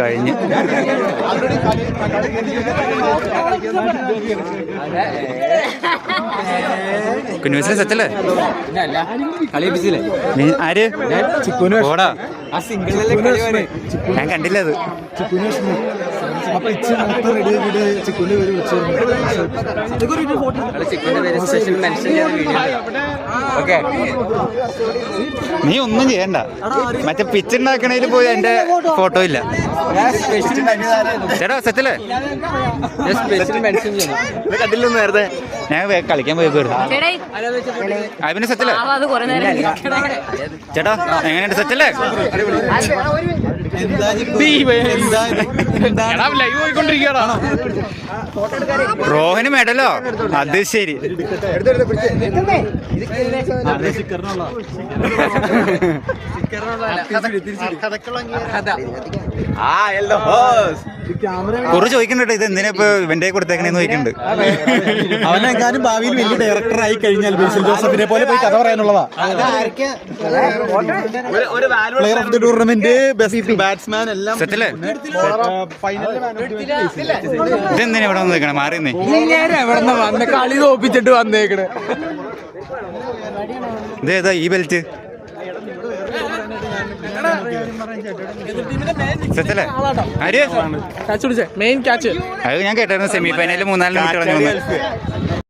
കഴിഞ്ഞ് കുഞ്ഞുസിനെ സെറ്റല്ലേ ആര് ഓടാ ഞാൻ കണ്ടില്ല അത്. നീ ഒന്നും ചെയ്യണ്ട, മറ്റേ പിച്ച് ഉണ്ടാക്കണേല് പോയി എന്റെ ഫോട്ടോ ഇല്ല. ചേട്ടാ സെറ്റല്ലേ? കണ്ടില്ല നേരത്തെ ഞാൻ കളിക്കാൻ പോയി പിന്നെ സെറ്റല്ലേ ചേട്ടാ? എങ്ങനെയുണ്ട് സെറ്റല്ലേ? റോഹന് മെഡലോ? അത് ശരി. കുറെ ചോദിക്കണ്ടോ ഇത് എന്തിനാ ഇപ്പൊ ഇവന്റെ കൊടുത്തേക്കണേന്ന് ചോദിക്കുന്നുണ്ട്. അവനെങ്ങാനും ഭാവിയിൽ വലിയ ഡയറക്ടർ ആയി കഴിഞ്ഞാൽ ബേസിൽ ജോസഫിനെ പോലെ പോയി കഥ പറയാനുള്ളതാ. Player of the tournament, best batsman എല്ലാം സെറ്റല്ലേ? ഇതെന്തിനാ ഇവിടെ വന്നേക്കണേ? മാറിയെന്നേ വന്ന് കളി തോപ്പിച്ചിട്ട് വന്നേക്കണേ. ഇതേതാ ഈ ബെൽറ്റ്? സെറ്റല്ലേ? ആര് മെയിൻ ക്യാച്ച്? അത് ഞാൻ കേട്ടായിരുന്നു. സെമി ഫൈനലിൽ 3-4 മിനിറ്റ് കളഞ്ഞു.